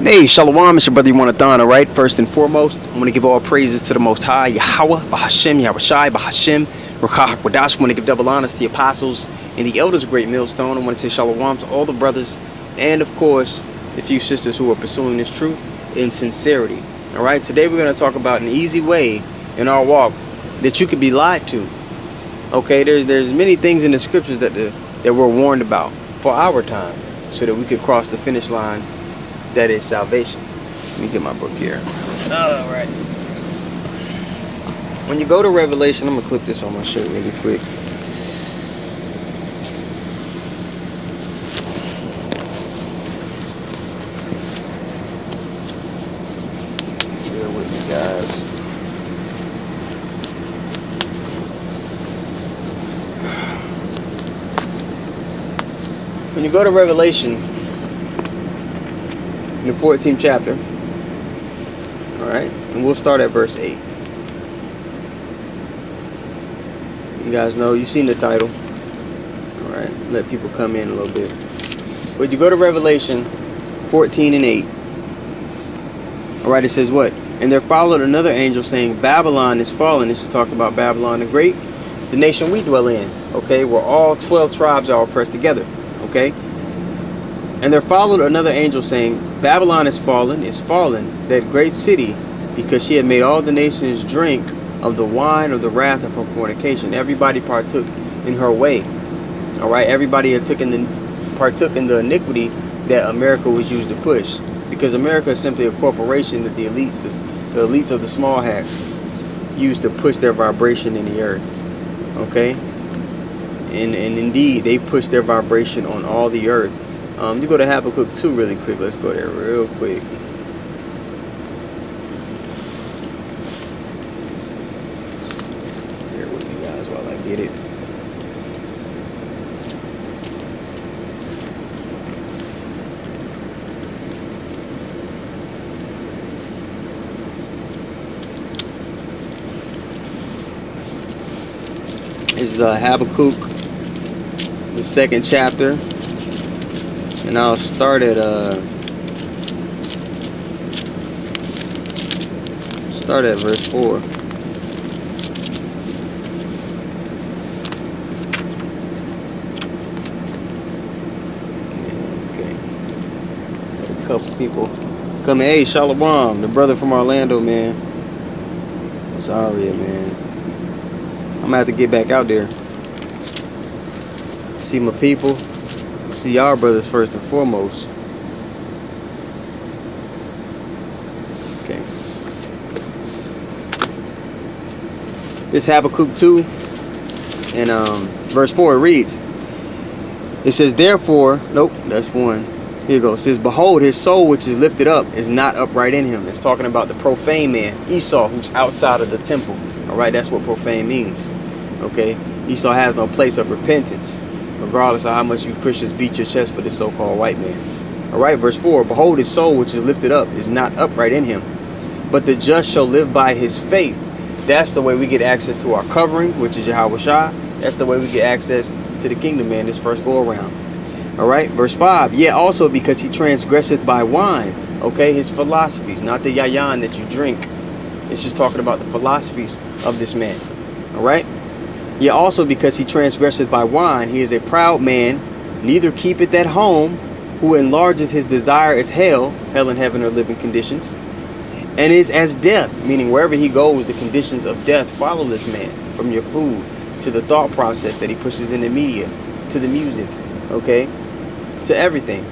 Hey, Shalom, it's your brother Yawanathon, alright? First and foremost, I want to give all praises to the Most High, Yahweh, Bahashem, Yahushai, Bahashem, Rakah, Wadash. I want to give double honors to the apostles and the elders of Great Millstone. I want to say Shalom to all the brothers and, of course, the few sisters who are pursuing this truth in sincerity. Alright, today we're going to talk about an easy way in our walk that you could be lied to. Okay, there's many things in the scriptures that we're warned about for our time so that we could cross the finish line. That is salvation. Let me get my book here. All right. When you go to Revelation, I'm gonna clip this on my shirt really quick. Bear with me, guys. When you go to Revelation, the 14th chapter, all right, and we'll start at verse 8. You guys know, you've seen the title, all right, let people come in a little bit. But you go to Revelation 14 and 8, all right, it says what? And there followed another angel saying, Babylon is fallen. This is talking about Babylon the Great, the nation we dwell in, okay, where all 12 tribes are oppressed together, okay? And there followed another angel saying, Babylon is fallen, that great city, because she had made all the nations drink of the wine of the wrath of her fornication. Everybody partook in her way. All right, everybody partook in the iniquity that America was used to push, because America is simply a corporation that the elites of the small hats used to push their vibration in the earth. Okay, and indeed they push their vibration on all the earth. You go to Habakkuk 2 really quick. Let's go there real quick. Bear with me, guys, while I get it. This is Habakkuk, the 2nd chapter. And I'll start at verse 4. Okay. Got a couple people coming. Hey, Shalom, the brother from Orlando, man. Zaria, man. I'm gonna have to get back out there. See my people. See our brothers first and foremost. Okay. This Habakkuk 2 and verse 4 reads. It says, therefore, nope, that's 1. Here you go. It says, behold, his soul which is lifted up is not upright in him. It's talking about the profane man, Esau, who's outside of the temple. Alright, that's what profane means. Okay. Esau has no place of repentance, regardless of how much you Christians beat your chest for this so-called white man. All right, verse 4, behold, his soul which is lifted up is not upright in him, but the just shall live by his faith. That's the way we get access to our covering, which is Yahushua. That's the way we get access to the kingdom, man, this first go around. All right, verse 5, yet also because he transgresseth by wine, okay, his philosophies, not the yayan that you drink. It's just talking about the philosophies of this man. All right. Yet also because he transgresseth by wine, he is a proud man, neither keepeth at home, who enlargeth his desire as hell and heaven are living conditions, and is as death, meaning wherever he goes, the conditions of death follow this man, from your food, to the thought process that he pushes in the media, to the music, okay, to everything,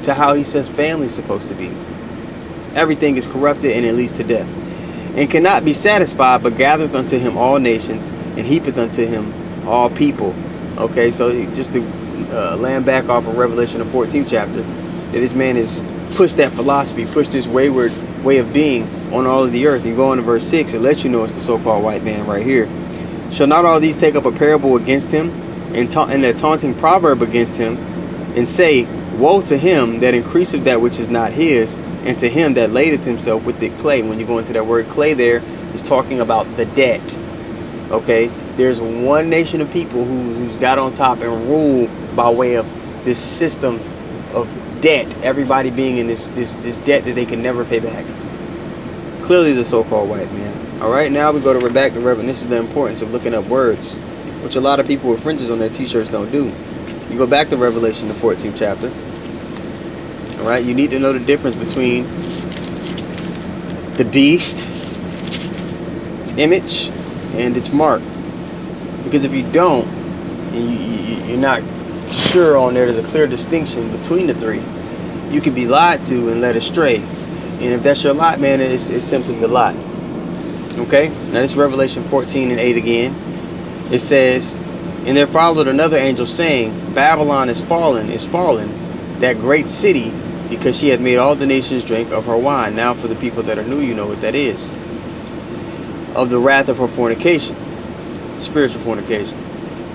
to how he says family's supposed to be. Everything is corrupted and it leads to death, and cannot be satisfied, but gathereth unto him all nations, and heapeth unto him all people. Okay, so just to land back off of Revelation, the 14th chapter, that this man has pushed that philosophy, pushed this wayward way of being on all of the earth. You go into verse 6, it lets you know it's the so-called white man right here. Shall not all these take up a parable against him, and a taunting proverb against him, and say, woe to him that increaseth that which is not his, and to him that ladeth himself with the clay. When you go into that word clay there, it's talking about the debt. Okay, there's one nation of people who's got on top and ruled by way of this system of debt. Everybody being in this debt that they can never pay back. Clearly the so-called white man. All right, now we go to back to Revelation. This is the importance of looking up words, which a lot of people with fringes on their t-shirts don't do. You go back to Revelation, the 14th chapter. All right, you need to know the difference between the beast, its image, and its mark. Because if you don't, and you're not sure on there's a clear distinction between the three, you can be lied to and led astray. And if that's your lot, man, it's simply your lot. Okay? Now this is Revelation 14:8 again. It says, "And there followed another angel saying, Babylon is fallen, that great city, because she hath made all the nations drink of her wine." Now for the people that are new, you know what that is. "Of the wrath of her fornication," spiritual fornication.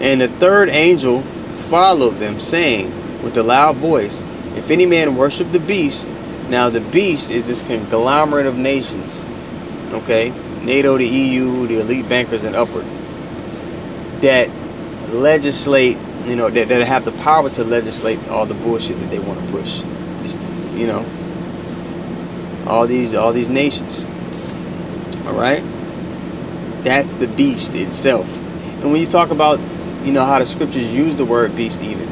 "And the third angel followed them, saying with a loud voice, If any man worship the beast," now the beast is this conglomerate of nations, okay, NATO, the EU, the elite bankers and upward, that legislate, you know, that have the power to legislate all the bullshit that they want to push. You know, all these nations. All right, that's the beast itself. And when you talk about, you know, how the scriptures use the word beast, even,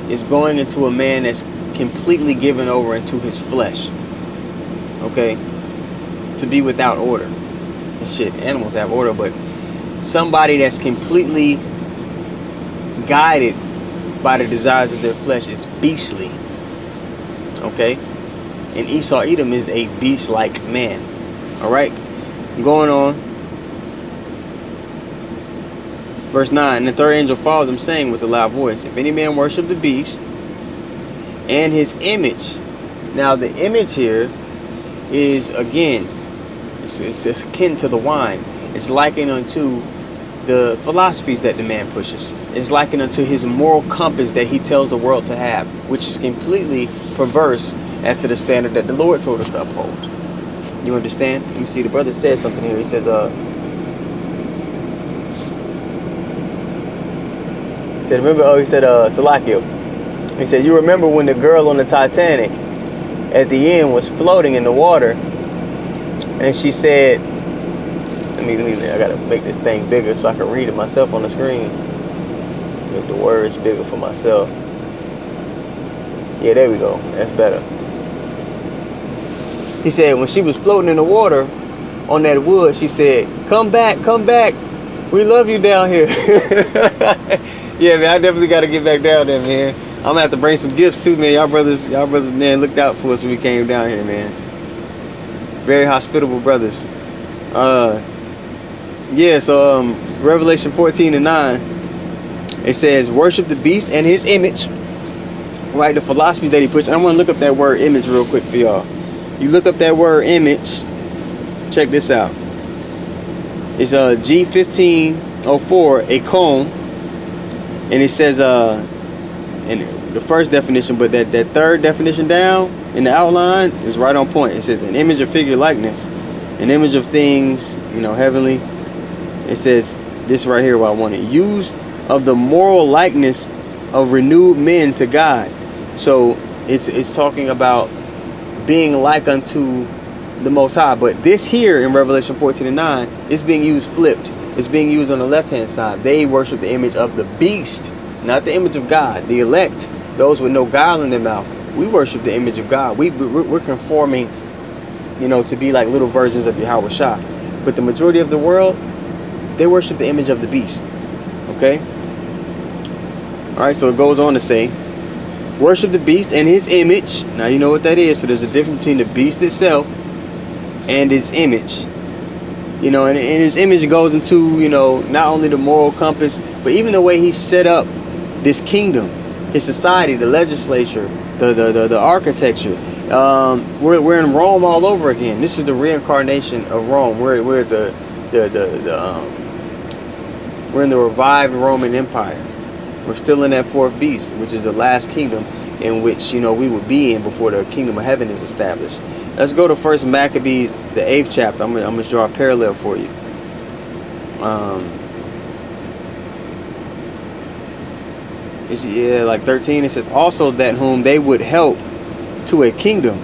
it's going into a man that's completely given over into his flesh, okay, to be without order. And shit, animals have order, but somebody that's completely guided by the desires of their flesh is beastly, okay. And Esau Edom is a beast-like man. All right, going on. Verse 9, "And the third angel followed them, saying with a loud voice, If any man worship the beast and his image." Now the image here is, again, it's akin to the wine. It's likened unto the philosophies that the man pushes. It's likened unto his moral compass that he tells the world to have, which is completely perverse as to the standard that the Lord told us to uphold. You understand? You see, the brother said something here. He says, Salakio. He said, "You remember when the girl on the Titanic at the end was floating in the water, and she said," I gotta make this thing bigger so I can read it myself on the screen. Make the words bigger for myself. Yeah, there we go. That's better. He said when she was floating in the water on that wood, she said, come back, we love you down here." Yeah, man, I definitely got to get back down there, man. I'm gonna have to bring some gifts too, man. Y'all brothers, man, looked out for us when we came down here, man. Very hospitable brothers. Yeah, so Revelation 14:9, it says, "Worship the beast and his image," right? The philosophies that he puts. And I want to look up that word image real quick for y'all. You look up that word image. Check this out. It's G1504, a comb. And it says, in the first definition, but that third definition down in the outline is right on point. It says an image or figure likeness, an image of things, you know, heavenly. It says this right here, what I wanted. Used of the moral likeness of renewed men to God. So it's talking about being like unto the Most High. But this here in Revelation 14:9 is being used flipped. It's being used on the left-hand side. They worship the image of the beast, not the image of God. The elect, those with no guile in their mouth, we worship the image of God. We're conforming, you know, to be like little versions of Yahweh Shah. But the majority of the world, they worship the image of the beast. Okay? All right, so it goes on to say, worship the beast and his image. Now you know what that is. So there's a difference between the beast itself and its image. You know, and his image goes into, you know, not only the moral compass, but even the way he set up this kingdom, his society, the legislature, the architecture. We're in Rome all over again. This is the reincarnation of Rome. We're in the revived Roman Empire. We're still in that fourth beast, which is the last kingdom in which, you know, we would be in before the kingdom of heaven is established. Let's go to First Maccabees, the 8th chapter. I'm gonna draw a parallel for you. It's, yeah, like 13. It says, also that whom they would help to a kingdom,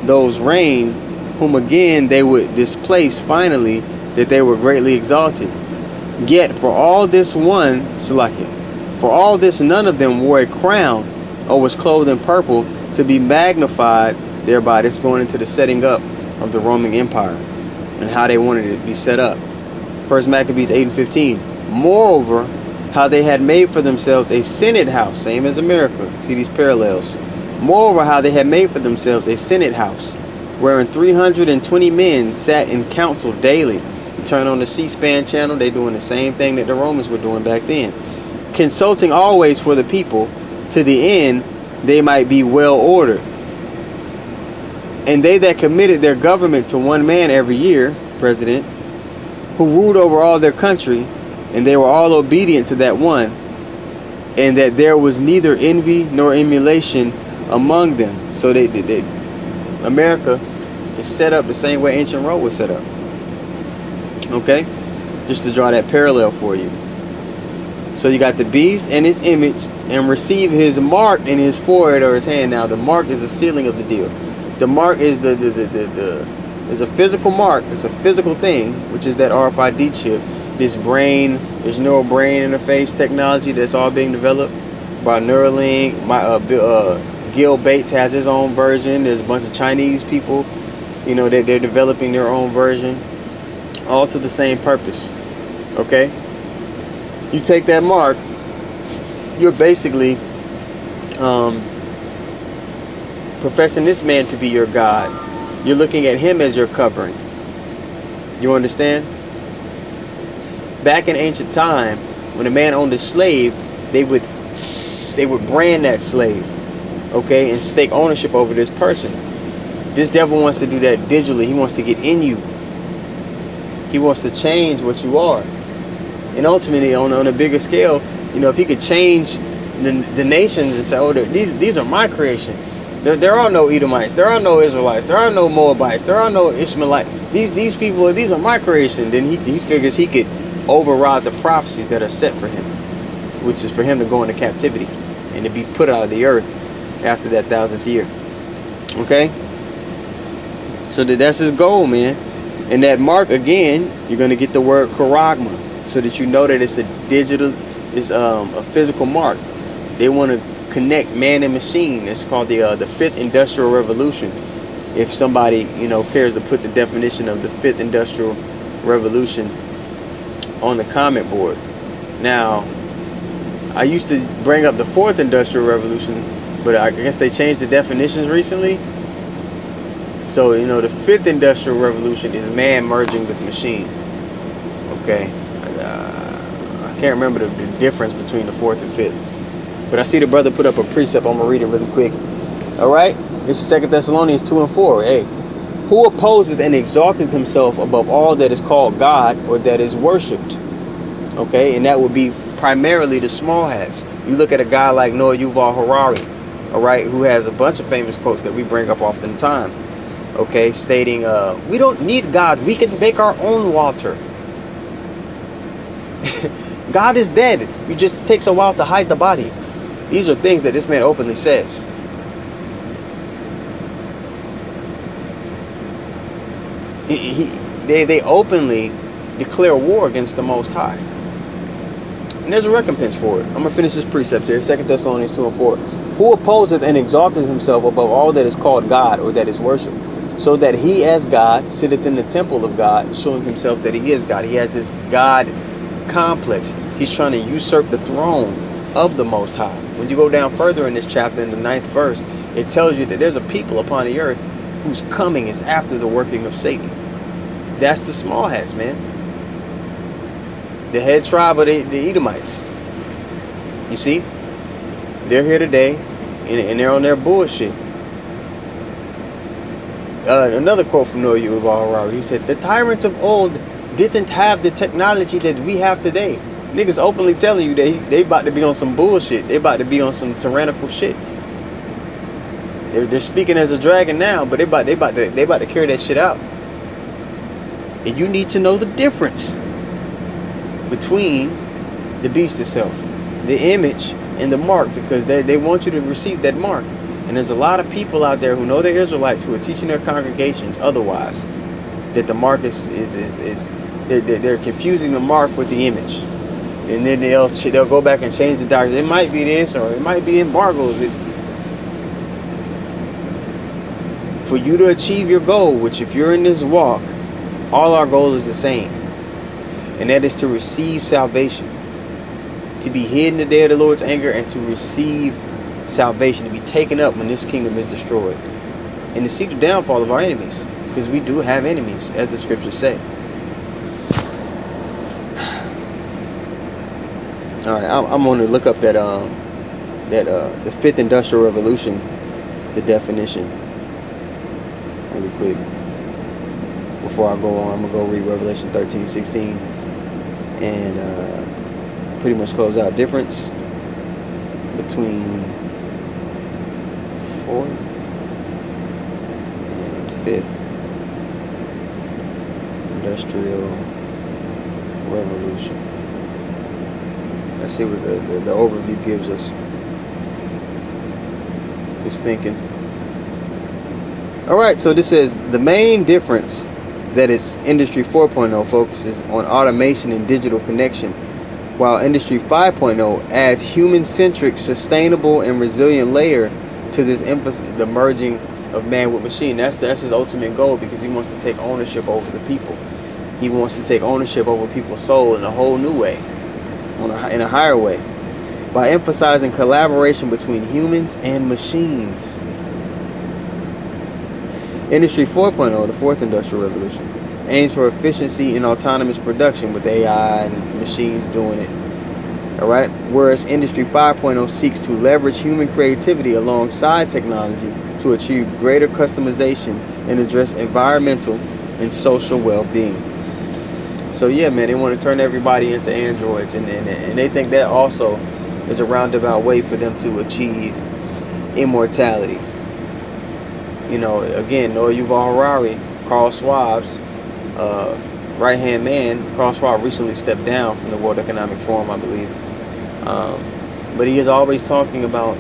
those reign, whom again they would displace finally, that they were greatly exalted. Yet for all this one, Salakia, for all this none of them wore a crown or was clothed in purple to be magnified thereby. This going into the setting up of the Roman Empire and how they wanted it to be set up. First Maccabees 8 and 15. Moreover, how they had made for themselves a Senate house, same as America. See these parallels. Moreover, how they had made for themselves a Senate house, wherein 320 men sat in council daily. You turn on the C-SPAN channel, they doing the same thing that the Romans were doing back then. Consulting always for the people, to the end they might be well ordered. And they that committed their government to one man every year, president, who ruled over all their country, and they were all obedient to that one, and that there was neither envy nor emulation among them. So they America is set up the same way ancient Rome was set up. Okay, just to draw that parallel for you. So you got the beast and his image, and receive his mark in his forehead or his hand. Now the mark is the sealing of the deal. The mark is is a physical mark. It's a physical thing, which is that RFID chip. This there's neural brain interface technology that's all being developed by Neuralink. Gil Bates has his own version. There's a bunch of Chinese people, they're developing their own version, all to the same purpose. Okay, you take that mark, you're basically professing this man to be your God. You're looking at him as your covering. You understand? Back in ancient time, when a man owned a slave, they would brand that slave, okay, and stake ownership over this person. This devil wants to do that digitally. He wants to get in you. He wants to change what you are. And ultimately, on a bigger scale, if he could change the nations and say, oh, these are my creation. There are no Edomites. There are no Israelites. There are no Moabites. There are no Ishmaelites. These people, these are my creation. Then he figures he could override the prophecies that are set for him, which is for him to go into captivity and to be put out of the earth after that 1,000th year. Okay? So that's his goal, man. And that mark, again, you're going to get the word charagma, so that you know that it's a digital, it's a physical mark. They want to connect man and machine. It's called the fifth industrial revolution. If somebody cares to put the definition of the fifth industrial revolution on the comment board. Now, I used to bring up the fourth industrial revolution, but I guess they changed the definitions recently. So the fifth industrial revolution is man merging with machine. Okay, I can't remember the difference between the fourth and fifth. But I see the brother put up a precept. I'm going to read it really quick. All right. This is 2 Thessalonians 2 and 4. Hey, who opposeth and exalteth himself above all that is called God or that is worshipped. Okay. And that would be primarily the small hats. You look at a guy like Noah Yuval Harari. All right. Who has a bunch of famous quotes that we bring up often time. Okay. Stating, we don't need God. We can make our own water. God is dead. It just takes a while to hide the body. These are things that this man openly says. They openly declare war against the Most High. And there's a recompense for it. I'm going to finish this precept here. 2 Thessalonians 2 and 4. Who opposeth and exalteth himself above all that is called God or that is worshipped, so that he as God sitteth in the temple of God, showing himself that he is God. He has this God complex. He's trying to usurp the throne of the Most High. When you go down further in this chapter, in the 9th verse, it tells you that there's a people upon the earth whose coming is after the working of Satan. That's the small hats, man. The head tribe of the Edomites. You see? They're here today, and they're on their bullshit. Another quote from Noah Yuval Harari. He said, the tyrants of old didn't have the technology that we have today. Niggas openly telling you that they about to be on some bullshit. They about to be on some tyrannical shit. They're speaking as a dragon now, but they about to carry that shit out. And you need to know the difference between the beast itself, the image, and the mark, because they want you to receive that mark. And there's a lot of people out there who know they're Israelites who are teaching their congregations otherwise, that the mark is they're confusing the mark with the image, and then they'll go back and change the doctrine. It might be this, or it might be embargoes. For you to achieve your goal, which if you're in this walk, all our goal is the same, and that is to receive salvation, to be hid in the day of the Lord's anger, and to receive salvation, to be taken up when this kingdom is destroyed, and to see the downfall of our enemies, because we do have enemies, as the scriptures say. All right, I'm going to look up that the fifth industrial revolution, the definition, really quick. Before I go on, I'm gonna go read Revelation 13:16 and pretty much close out. Difference between fourth and fifth industrial revolution. Let's see what the overview gives us. Just thinking. Alright, so this says the main difference that is Industry 4.0 focuses on automation and digital connection, while Industry 5.0 adds human-centric, sustainable, and resilient layer to this emphasis, the merging of man with machine. That's his ultimate goal, because he wants to take ownership over the people. He wants to take ownership over people's soul in a whole new way, in a higher way, by emphasizing collaboration between humans and machines. Industry 4.0, the fourth industrial revolution, aims for efficiency in autonomous production with AI and machines doing it. Alright? Whereas Industry 5.0 seeks to leverage human creativity alongside technology to achieve greater customization and address environmental and social well-being. So yeah, man, they want to turn everybody into androids, and they think that also is a roundabout way for them to achieve immortality. You know, again, Noah Yuval Harari, Carl Schwab's right-hand man. Carl Schwab recently stepped down from the World Economic Forum, I believe. But he is always talking about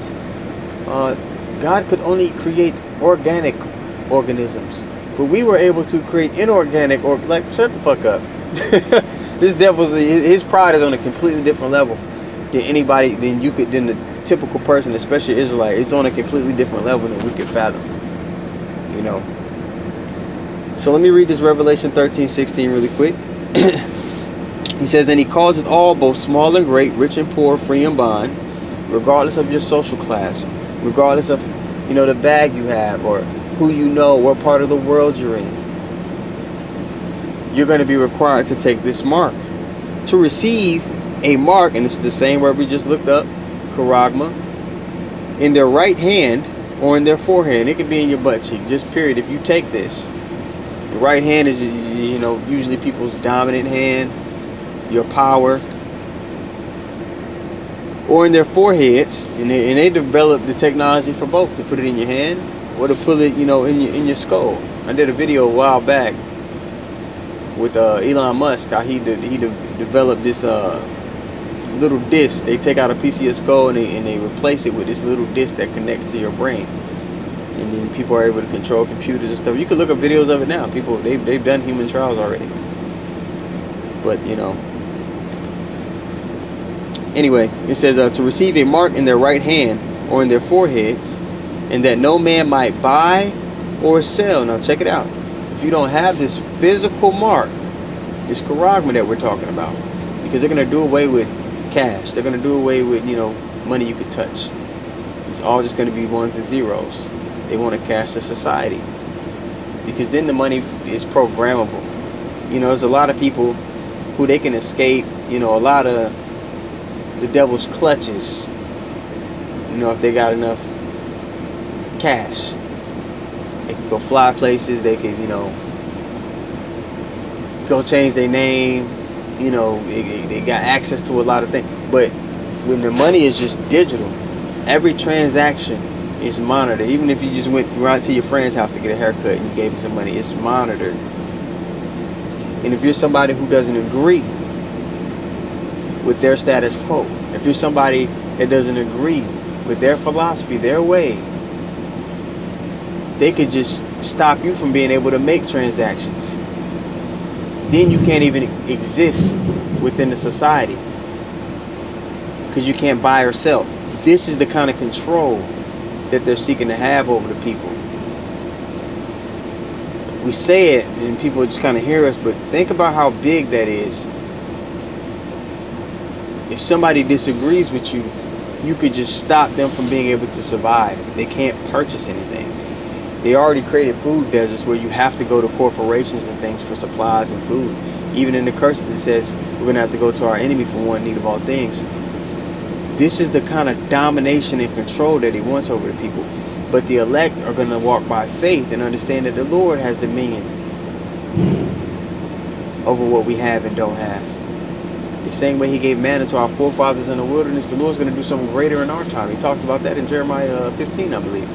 God could only create organic organisms, but we were able to create inorganic, or like, shut the fuck up. This devil's, his pride is on a completely different level than anybody, than the typical person, especially Israelite. It's on a completely different level than we could fathom. You know. So let me read this Revelation 13:16 really quick. He says, and he calls it all, both small and great, rich and poor, free and bond, regardless of your social class, regardless of, you know, the bag you have, or who you know, what part of the world you're in. You're going to be required to take this mark. To receive a mark, and it's the same word we just looked up, charagma, in their right hand or in their forehead. It could be in your butt cheek, just period. If you take this, the right hand is, you know, usually people's dominant hand, your power, or in their foreheads, and they develop the technology for both, to put it in your hand or to put it, you know, in your skull. I did a video a while back with Elon Musk, how he developed this little disc. They take out a piece of your skull and they replace it with this little disc that connects to your brain, and then people are able to control computers and stuff. You can look up videos of it now. People, they've done human trials already. But you know, anyway, it says to receive a mark in their right hand or in their foreheads, and that no man might buy or sell. Now check it out. If you don't have this physical mark, this charagma that we're talking about, because they're going to do away with cash. They're going to do away with, you know, money you could touch. It's all just going to be ones and zeros. They want to cash the society, because then the money is programmable. You know, there's a lot of people who they can escape, you know, a lot of the devil's clutches, you know, if they got enough cash. They can go fly places. They can, you know, go change their name. You know, they got access to a lot of things. But when the money is just digital, every transaction is monitored. Even if you just went right to your friend's house to get a haircut and you gave him some money, it's monitored. And if you're somebody who doesn't agree with their status quo, if you're somebody that doesn't agree with their philosophy, their way, they could just stop you from being able to make transactions. Then you can't even exist within the society because you can't buy or sell. This is the kind of control that they're seeking to have over the people. We say it and people just kind of hear us, but think about how big that is. If somebody disagrees with you, you could just stop them from being able to survive. They can't purchase anything. They already created food deserts where you have to go to corporations and things for supplies and food. Even in the curses it says we're going to have to go to our enemy for one need of all things. This is the kind of domination and control that he wants over the people. But the elect are going to walk by faith and understand that the Lord has dominion over what we have and don't have. The same way he gave manna to our forefathers in the wilderness, the Lord's going to do something greater in our time. He talks about that in Jeremiah 15, I believe.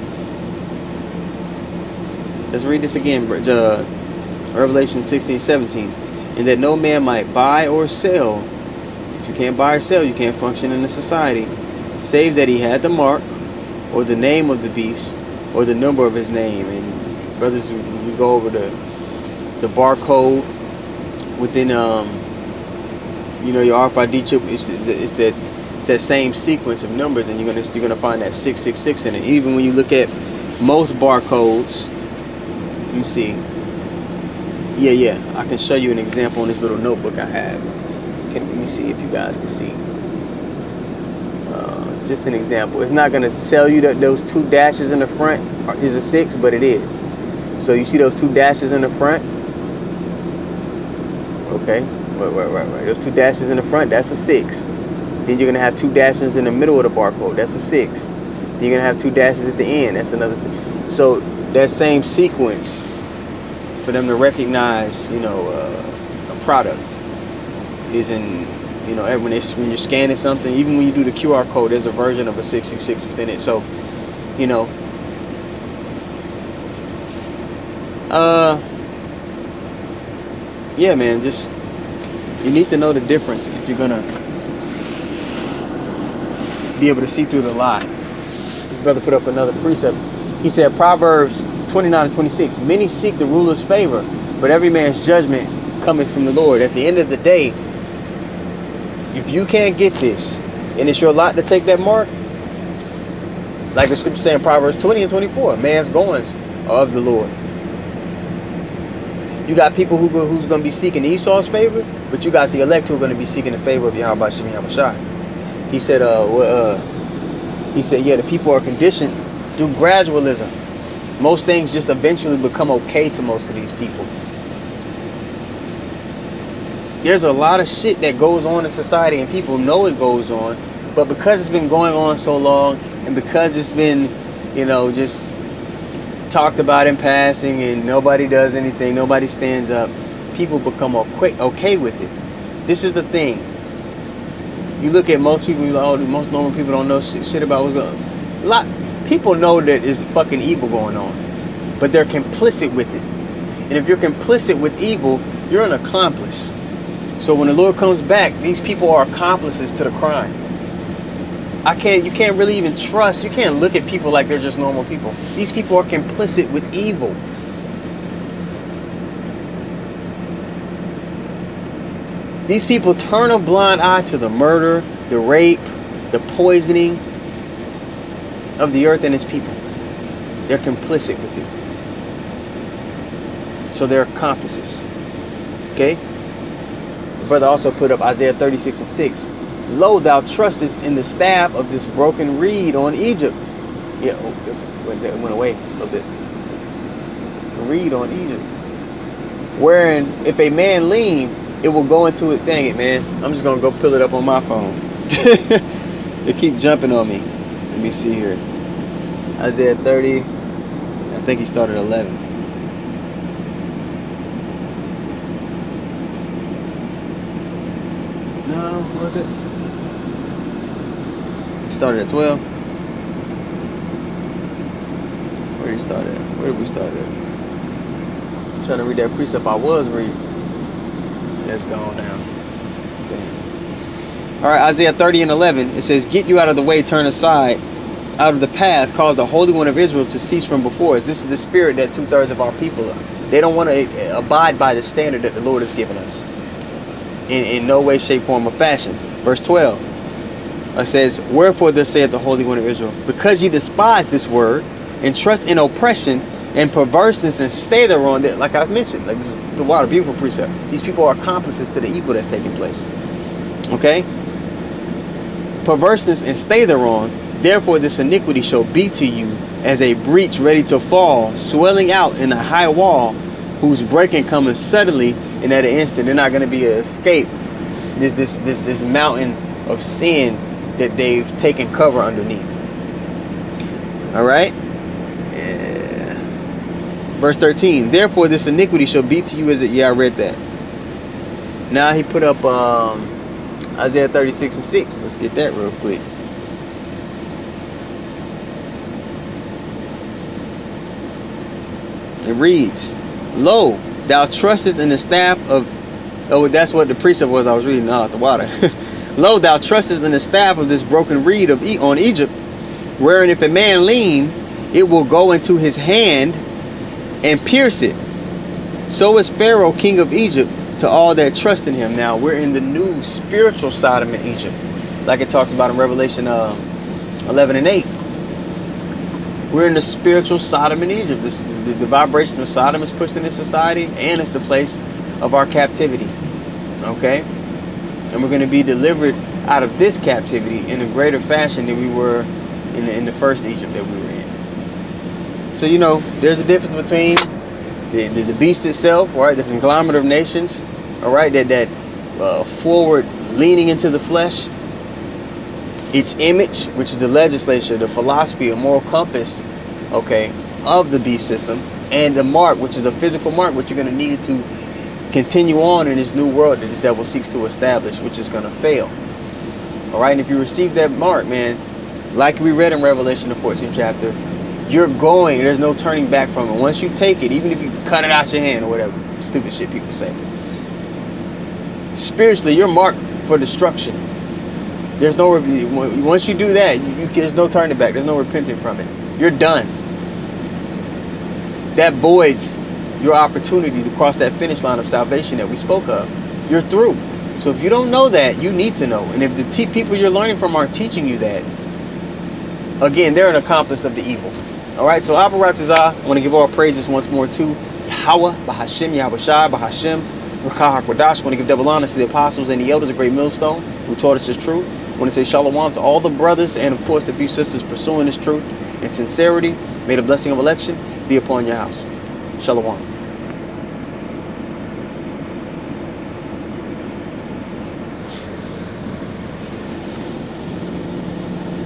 Let's read this again, Revelation 16:17. And that no man might buy or sell. If you can't buy or sell, you can't function in the society, save that he had the mark, or the name of the beast, or the number of his name. And brothers, we go over the barcode within your RFID chip. It's that same sequence of numbers, and you're gonna find that 666 in it. Even when you look at most barcodes, let me see. Yeah, I can show you an example in this little notebook I have. Let me see if you guys can see. Just an example. It's not going to tell you that those two dashes in the front is a 6, but it is. So you see those two dashes in the front? Okay. Right. Those two dashes in the front, that's a 6. Then you're going to have two dashes in the middle of the barcode. That's a 6. Then you're going to have two dashes at the end. That's another 6. So that same sequence for them to recognize, a product is in, when you're scanning something, even when you do the QR code, there's a version of a 666 within it. So, yeah, man, just, you need to know the difference if you're gonna be able to see through the lie. This brother put up another precept. He said, Proverbs 29:26, many seek the ruler's favor, but every man's judgment cometh from the Lord. At the end of the day, if you can't get this, and it's your lot to take that mark, like the scripture saying in Proverbs 20:24, man's goings are of the Lord. You got people who's going to be seeking Esau's favor, but you got the elect who are going to be seeking the favor of Yahweh Shem Yahushua. He said, yeah, the people are conditioned through gradualism. Most things just eventually become okay to most of these people. There's a lot of shit that goes on in society and people know it goes on, but because it's been going on so long and because it's been, just talked about in passing and nobody does anything, nobody stands up, people become okay with it. This is the thing. You look at most people, most normal people don't know shit about what's going on. People know that it's fucking evil going on, but they're complicit with it. And if you're complicit with evil, you're an accomplice. So when the Lord comes back, these people are accomplices to the crime. You can't really even trust, you can't look at people like they're just normal people. These people are complicit with evil. These people turn a blind eye to the murder, the rape, the poisoning of the earth and its people. They're complicit with it. So they're accomplices. Okay? The brother also put up Isaiah 36:6. Lo, thou trustest in the staff of this broken reed on Egypt. Yeah, it went away a little bit. The reed on Egypt. Wherein, if a man lean, it will go into it. Dang it, man. I'm just going to go pull it up on my phone. They keep jumping on me. Let me see here. Isaiah 30. I think he started 11. No, was it? He started at 12. Where did he start at? Where did we start at? I'm trying to read that precept I was reading. Let's go on down. Damn. All right, Isaiah 30:11. It says, "Get you out of the way, turn aside, out of the path, cause the Holy One of Israel to cease from before us." This is the spirit that 2/3 of our people are. They don't want to abide by the standard that the Lord has given us in no way, shape, form, or fashion. Verse 12. It says, "Wherefore thus saith the Holy One of Israel, because ye despise this word, and trust in oppression and perverseness, and stay thereon," that, like I mentioned, like this is the water, beautiful precept. These people are accomplices to the evil that's taking place. Okay? "Perverseness and stay thereon, therefore this iniquity shall be to you as a breach ready to fall, swelling out in a high wall, whose breaking cometh suddenly, and at an instant." They're not going to be an escape. This mountain of sin that they've taken cover underneath. All right. Verse 13. "Therefore this iniquity shall be to you as it." Yeah, I read that. Now he put up Isaiah 36:6. Let's get that real quick. It reads, "Lo, thou trustest in the staff of..." Oh, that's what the precept was I was reading out the water. "Lo, thou trustest in the staff of this broken reed on Egypt, wherein if a man lean, it will go into his hand and pierce it. So is Pharaoh, king of Egypt, to all that trust in him." Now we're in the new spiritual Sodom and Egypt, like it talks about in Revelation 11:8. We're in the spiritual Sodom and Egypt. The vibration of Sodom is pushed into society, and it's the place of our captivity. Okay? And we're going to be delivered out of this captivity in a greater fashion than we were in the first Egypt that we were in. So, you know, there's a difference between the beast itself, right? The conglomerate of nations, all right? That forward leaning into the flesh. Its image, which is the legislature, the philosophy, a moral compass, okay, of the beast system. And the mark, which is a physical mark, which you're going to need to continue on in this new world that this devil seeks to establish, which is going to fail. All right, and if you receive that mark, man, like we read in Revelation, the 14th chapter, you're going, there's no turning back from it. Once you take it, even if you cut it out your hand or whatever, stupid shit people say, spiritually, you're marked for destruction. There's no, once you do that, there's no turning back. There's no repenting from it. You're done. That voids your opportunity to cross that finish line of salvation that we spoke of. You're through. So if you don't know that, you need to know. And if the people you're learning from aren't teaching you that, again, they're an accomplice of the evil. All right, so Abba Ratazah, I want to give all praises once more to Yahweh, Bahashim, Yahweh Shai, Bahashim, Ruchah HaKodash. I want to give double honor to the apostles and the elders of Great Millstone who taught us this truth. I want to say shalom to all the brothers and, of course, the few sisters pursuing this truth in sincerity. May the blessing of election be upon your house. Shalom.